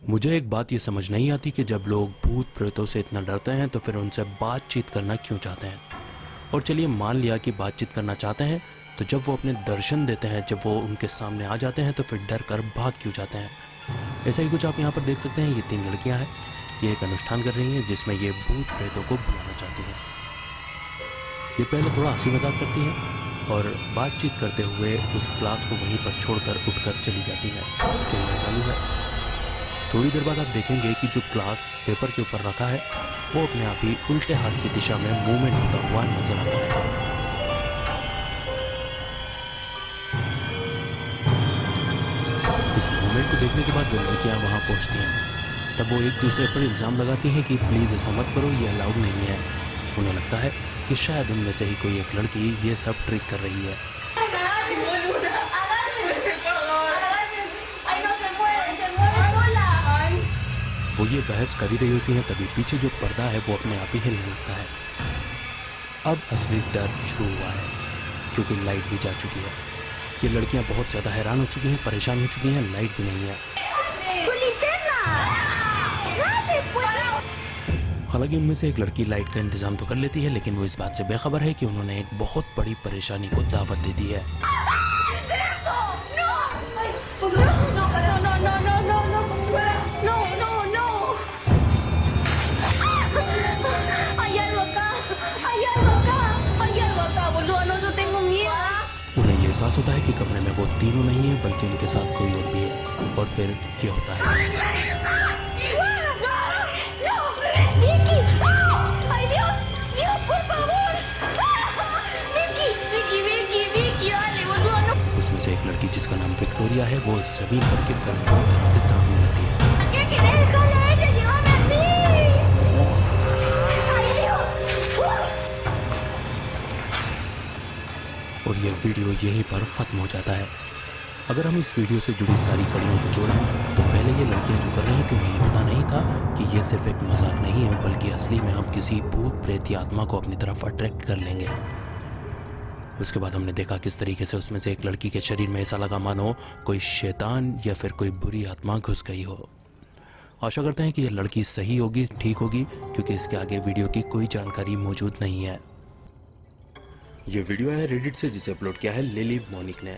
मुझे एक बात ये समझ नहीं आती कि जब लोग भूत प्रेतों से इतना डरते हैं तो फिर उनसे बातचीत करना क्यों चाहते हैं। और चलिए मान लिया कि बातचीत करना चाहते हैं, तो जब वो अपने दर्शन देते हैं, जब वो उनके सामने आ जाते हैं तो फिर डर कर भाग क्यों जाते हैं। ऐसा ही कुछ आप यहाँ पर देख सकते हैं। ये 3 लड़कियाँ हैं, ये एक अनुष्ठान कर रही हैं जिसमें ये भूत प्रेतों को बुलाना चाहती हैं। ये पहले थोड़ा हंसी मजाक करती हैं और बातचीत करते हुए उस क्लास को वहीं पर छोड़कर उठकर चली जाती हैं। कैमरा चालू है। थोड़ी देर बाद आप देखेंगे कि जो ग्लास पेपर के ऊपर रखा है वो अपने आप ही उल्टे हाथ की दिशा में मूवमेंट होता हुआ नजर आता है। इस मूवमेंट को देखने के बाद वो लड़कियां वहां पहुंचती हैं। तब वो एक दूसरे पर इल्जाम लगाती हैं कि प्लीज ऐसा मत करो, ये अलाउड नहीं है। उन्हें लगता है कि शायद उनमें से ही कोई एक लड़की ये सब ट्रिक कर रही है। वो ये बहस कर ही रही होती हैं, तभी पीछे जो पर्दा है वो अपने आप ही हिलने लगता है। अब असली डर शुरू हुआ है क्योंकि लाइट भी जा चुकी है। ये लड़कियां बहुत ज़्यादा हैरान हो चुकी हैं, परेशान हो चुकी हैं, लाइट भी नहीं है। हालांकि उनमें से एक लड़की लाइट का इंतजाम तो कर लेती है, लेकिन वो इस बात से बेखबर है कि उन्होंने एक बहुत बड़ी परेशानी को दावत दे दी है। उन्हें ये एहसास होता है कि कमरे में वो तीनों नहीं है बल्कि उनके साथ कोई और भी है। और फिर क्या होता है? उसमें से एक लड़की जिसका नाम विक्टोरिया है वो जमीन पर गिरकर पूरी तरह से तड़पने लगती है। और ये वीडियो यहीं पर ख़त्म हो जाता है। अगर हम इस वीडियो से जुड़ी सारी कड़ियों को जोड़ें तो पहले ये लड़कियां जो कर रही थी उन्हें ये पता नहीं था कि ये सिर्फ एक मजाक नहीं है, बल्कि असली में हम किसी भूत प्रेत या आत्मा को अपनी तरफ अट्रैक्ट कर लेंगे। उसके बाद हमने देखा किस तरीके से उसमें से एक लड़की के शरीर में ऐसा लगा मानो कोई शैतान या फिर कोई बुरी आत्मा घुस गई हो। आशा करते हैं कि ये लड़की सही होगी, ठीक होगी, क्योंकि इसके आगे वीडियो की कोई जानकारी मौजूद नहीं है। ये वीडियो है रेडिट से, जिसे अपलोड किया है लिली मोनिक ने।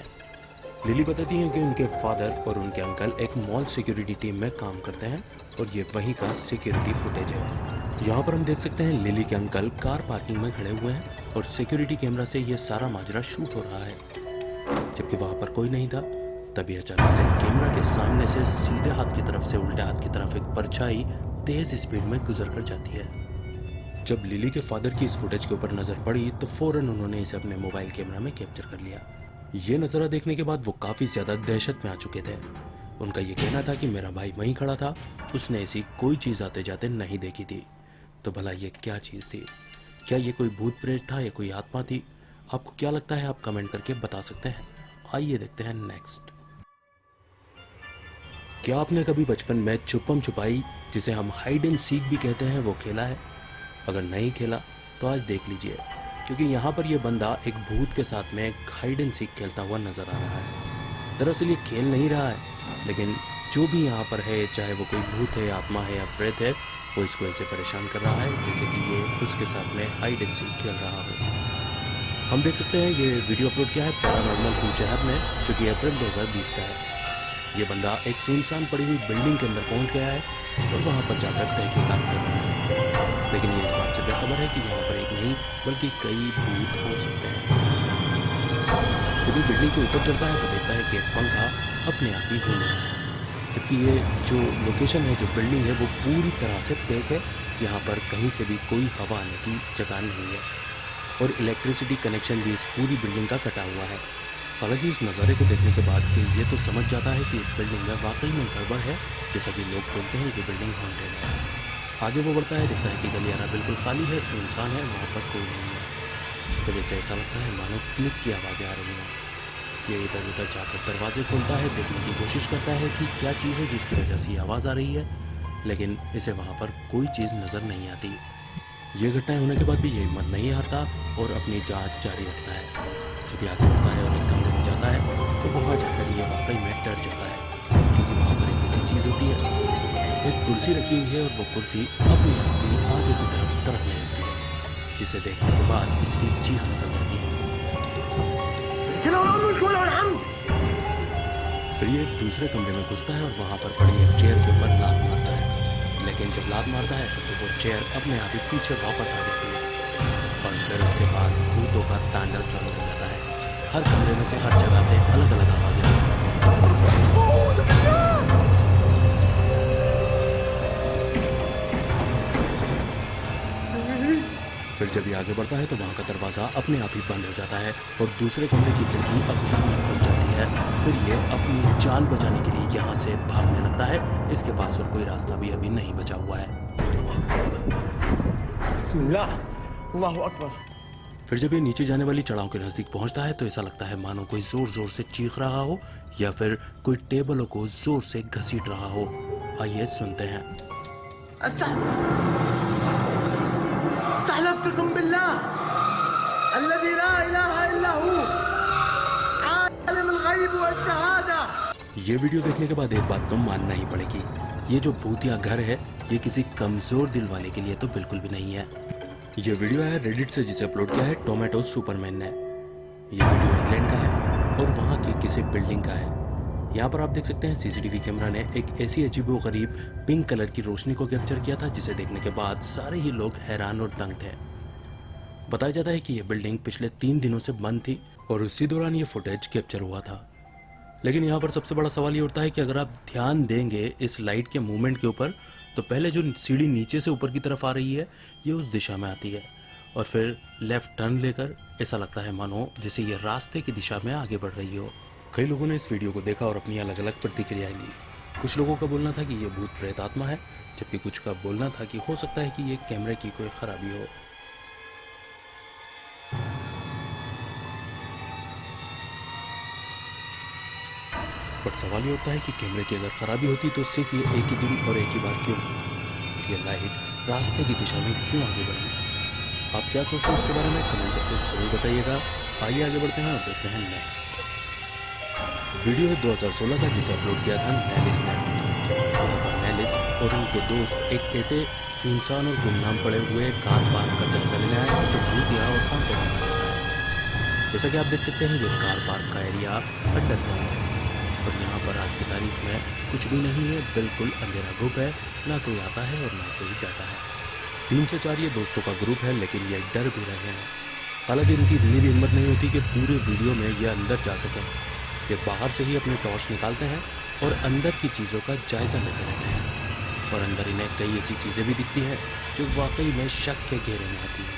लिली बताती हैं कि उनके फादर और उनके अंकल एक मॉल सिक्योरिटी टीम में काम करते हैं और ये वहीं का सिक्योरिटी फुटेज है। यहाँ पर हम देख सकते हैं लिली के अंकल कार पार्किंग में खड़े हुए हैं और सिक्योरिटी कैमरा से ये सारा माजरा शूट हो रहा है, जबकि वहाँ पर कोई नहीं था। तभी अचानक से कैमरा के सामने से सीधे हाथ की तरफ से उल्टे हाथ की तरफ एक परछाई तेज स्पीड में गुजर कर जाती है। जब लिली के फादर की इस फुटेज के ऊपर नजर पड़ी तो फौरन उन्होंने इसे अपने मोबाइल कैमरा में कैप्चर कर लिया। ये नज़ारा देखने के बाद वो काफ़ी ज़्यादा दहशत में आ चुके थे। उनका ये कहना था कि मेरा भाई वहीं खड़ा था, उसने ऐसी कोई चीज़ आते जाते नहीं देखी थी। तो भला ये क्या चीज़ थी? क्या ये कोई भूत प्रेत था या कोई आत्मा थी? आपको क्या लगता है? आप कमेंट करके बता सकते हैं। आइए देखते हैं नेक्स्ट। क्या आपने कभी बचपन में छुपम छुपाई, जिसे हम हाइड एंड सीक भी कहते हैं, वो खेला है? अगर नहीं खेला तो आज देख लीजिए, क्योंकि यहाँ पर यह बंदा एक भूत के साथ में हाइड एंड सीक खेलता हुआ नजर आ रहा है। दरअसल ये खेल नहीं रहा है, लेकिन जो भी यहाँ पर है, चाहे वो कोई भूत है, आत्मा है या प्रेत है, वो इसको ऐसे परेशान कर रहा है जैसे कि ये उसके साथ में हाइड एंड सीक खेल रहा हो। हम देख सकते हैं ये वीडियो अपलोड किया है पैरानॉर्मल 2 चैनल में, जो कि अप्रैल 2020 का है। ये बंदा एक सुनसान पड़ी हुई बिल्डिंग के अंदर पहुंच गया है और वहां पर जाकर तहकीकात कर रहा है, लेकिन ये इस बात से बेखबर है कि यहाँ पर एक नहीं बल्कि कई भूत हो सकते हैं। जब ये बिल्डिंग के ऊपर चढ़ता है तो देखता है कि एक पंखा अपने आप ही घूम रहा है, जबकि ये जो लोकेशन है, जो बिल्डिंग है, वो पूरी तरह से पैक है। यहाँ पर कहीं से भी कोई हवा आने की जगह नहीं है और इलेक्ट्रिसिटी कनेक्शन भी इस पूरी बिल्डिंग का कटा हुआ है। हालांकि इस नज़ारे को देखने के बाद ये तो समझ जाता है कि इस बिल्डिंग में वाकई में गड़बड़ है, जैसा कि लोग बोलते हैं कि बिल्डिंग हॉन्टेड है। आगे वो बढ़ता है, देखता है कि गलियारा बिल्कुल खाली है, सुनसान है, वहाँ पर कोई नहीं है। फिर इसे ऐसा लगता है मानो क्लिक की आवाज़ें आ रही हैं। ये इधर उधर जाकर दरवाजे खोलता है, देखने की कोशिश करता है कि क्या चीज़ है जिसकी वजह से ये आवाज़ आ रही है, लेकिन इसे वहाँ पर कोई चीज़ नज़र नहीं आती। ये घटनाएं होने के बाद भी ये हिम्मत नहीं हारता और अपनी जांच जारी रखता है। जब ये आगे बढ़ता है और एक कमरे में जाता है तो वहाँ जाकर ये वाकई में डर जाता है, क्योंकि वहाँ पर एक ऐसी चीज़ होती है एक कुर्सी रखी हुई है और वो कुर्सी अपने आप ही आगे की तरफ सरकने लगती है, जिसे देखने के बाद इसकी चीख निकल जाती है। फिर ये दूसरे कमरे में घुसता है और वहाँ पर पड़ी एक चेयर के ऊपर लात मारता है, लेकिन जब लात मारता है तो वो चेयर अपने आप ही पीछे वापस आ जाती है और फिर उसके बाद भूतों का तांडव चालू हो जाता है। हर कमरे में से, हर जगह से अलग अलग आवाजें आती हैं। फिर जब ये आगे बढ़ता है तो वहाँ का दरवाज़ा अपने आप ही बंद हो जाता है और दूसरे कमरे की खिड़की अपने आप ही खुल जाती है। फिर ये अपनी जान बचाने के लिए यहाँ से भागने लगता है। इसके पास और कोई रास्ता भी अभी नहीं बचा हुआ है। बिस्मिल्लाह, अल्लाहु अकबर। फिर जब ये नीचे जाने वाली चढ़ाव के नज़दीक पहुँचता है तो ऐसा लगता है मानो कोई ज़ोर ज़ोर से चीख रहा हो या फिर कोई टेबलों को ज़ोर से घसीट रहा हो। आइए सुनते हैं। ये वीडियो देखने के बाद एक बात तो मानना ही पड़ेगी, ये जो भूतिया घर है ये किसी कमजोर दिल वाले के लिए तो बिल्कुल भी नहीं है। ये वीडियो है रेडिट से, जिसे अपलोड किया है टोमेटो सुपरमैन ने। ये वीडियो इंग्लैंड का है और वहाँ की किसी बिल्डिंग का है। यहाँ पर आप देख सकते हैं सीसीटीवी कैमरा ने एक ऐसी अजीबोगरीब पिंक कलर की रोशनी को कैप्चर किया था, जिसे देखने के बाद सारे ही लोग हैरान और दंग थे। बताया जाता है कि यह बिल्डिंग पिछले 3 दिनों से बंद थी और उसी दौरान ये फुटेज कैप्चर हुआ था। लेकिन यहाँ पर सबसे बड़ा सवाल ये उठता है कि अगर आप ध्यान देंगे इस लाइट के मूवमेंट के ऊपर, तो पहले जो सीढ़ी नीचे से ऊपर की तरफ आ रही है ये उस दिशा में आती है और फिर लेफ्ट टर्न लेकर ऐसा लगता है मानो जैसे ये रास्ते की दिशा में आगे बढ़ रही हो। कई लोगों ने इस वीडियो को देखा और अपनी अलग अलग प्रतिक्रियाएं दी। कुछ लोगों का बोलना था कि ये भूत प्रेत आत्मा है, जबकि कुछ का बोलना था कि हो सकता है कि ये कैमरे की कोई खराबी हो। बट सवाल ये उठता है कि कैमरे की अगर खराबी होती तो सिर्फ ये एक ही दिन और एक ही बार क्यों, ये लाइट रास्ते की दिशा में क्यों आगे बढ़ी? आप क्या सोचते हैं इसके बारे में कमेंट करके जरूर बताइएगा। आइए आगे बढ़ते हैं और देखते हैं नेक्स्ट वीडियो है 2016 का, जिसे अपलोड किया था नेलिस ने। यहाँ पर नेलिस और उनके दोस्त एक ऐसे सुनसान और गुमनाम पड़े हुए कार पार्क का जायजा लेने आए हैं जो भूतिया और हॉन्टेड माना जाता है। जैसा कि आप देख सकते हैं ये कार पार्क का एरिया अंडरग्राउंड है और यहाँ पर आज की तारीख में कुछ भी नहीं है, बिल्कुल अंधेरा गुप है, ना कोई आता है और ना कोई जाता है। 3 से 4 ये दोस्तों का ग्रुप है, लेकिन ये डर भी रहे हैं। हालांकि इनकी इतनी भी हिम्मत नहीं होती कि पूरे वीडियो में ये अंदर जा सकें। ये बाहर से ही अपने टॉर्च निकालते हैं और अंदर की चीज़ों का जायज़ा लेते रहते हैं और अंदर इन्हें कई ऐसी चीज़ें भी दिखती हैं जो वाकई में शक के घेरे में आती हैं।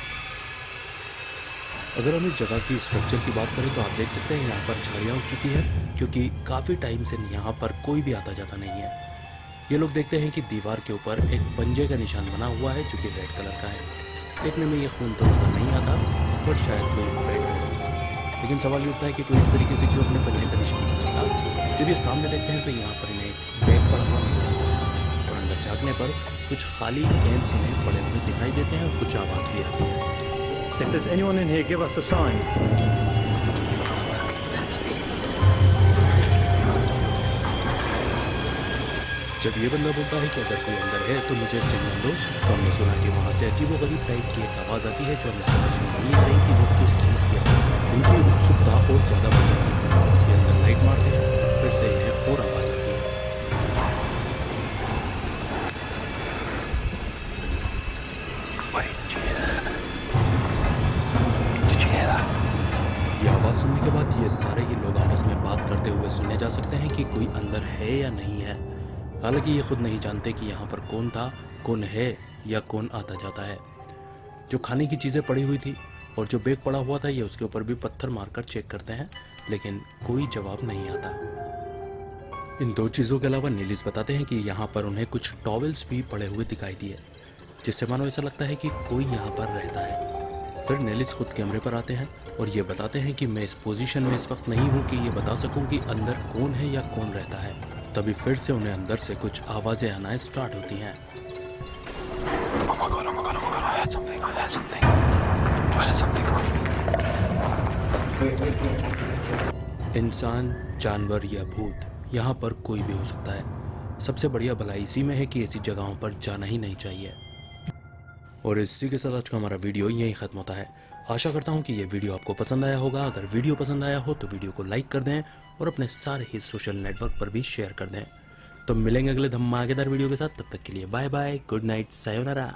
अगर हम इस जगह की स्ट्रक्चर की बात करें तो आप देख सकते हैं यहाँ पर झाड़ियाँ उग चुकी है, क्योंकि काफ़ी टाइम से यहाँ पर कोई भी आता जाता नहीं है। ये लोग देखते हैं कि दीवार के ऊपर एक पंजे का निशान बना हुआ है जो कि रेड कलर का है। देखने में ये खून तो नज़र नहीं आता, बट शायद कोई पेट हो। लेकिन सवाल ये उठता है कि कोई इस तरीके से क्यों अपने पंजे का निशान बनाता। जब ये सामने देखते हैं तो यहाँ पर इन्हें बैग पड़ा हुआ नजर आता है और अंदर झाँकने पर कुछ खाली कैंस इन्हें पड़े हुए दिखाई देते हैं और कुछ आवाज़ भी आती है। If there's anyone in here, give us a sign. जब ये बंदा बोलता है कि अगर कोई अंदर है तो मुझे सिग्नल दो, तो हमने सुना कि वहाँ से अजीबोगरीब टाइप की एक आवाज़ आती है जो हमें समझ में नहीं आ रही कि वो किस चीज़ की आवाज़ है। इनकी उत्सुकता और ज़्यादा बढ़ जाती है। ये अंदर लाइट मारते हैं और फिर से इन्हें और आवाज़ आती है। ये आवाज़ सुनने के बाद ये सारे ही लोग आपस में बात करते हुए सुने जा सकते हैं कि कोई अंदर है या नहीं है। हालांकि ये खुद नहीं जानते कि यहाँ पर कौन था, कौन है या कौन आता जाता है। जो खाने की चीज़ें पड़ी हुई थी और जो बैग पड़ा हुआ था ये उसके ऊपर भी पत्थर मारकर चेक करते हैं, लेकिन कोई जवाब नहीं आता। इन 2 चीज़ों के अलावा नीलिस बताते हैं कि यहाँ पर उन्हें कुछ टॉवेल्स भी पड़े हुए दिखाई दिए, जिससे मानो ऐसा लगता है कि कोई यहाँ पर रहता है। फिर नेलिस खुद कैमरे पर आते हैं और ये बताते हैं कि मैं इस पोजीशन में इस वक्त नहीं हूँ कि ये बता सकूँ कि अंदर कौन है या कौन रहता है। तभी फिर से उन्हें अंदर से कुछ आवाज़ें आना स्टार्ट होती हैं। इंसान, जानवर या भूत, यहाँ पर कोई भी हो सकता है। सबसे बढ़िया भलाई इसी में है कि ऐसी जगहों पर जाना ही नहीं चाहिए। और इसी के साथ आज का हमारा वीडियो यहीं ख़त्म होता है। आशा करता हूँ कि ये वीडियो आपको पसंद आया होगा। अगर वीडियो पसंद आया हो तो वीडियो को लाइक कर दें और अपने सारे ही सोशल नेटवर्क पर भी शेयर कर दें। तो मिलेंगे अगले धमाकेदार वीडियो के साथ, तब तक के लिए bye bye, good night, sayonara.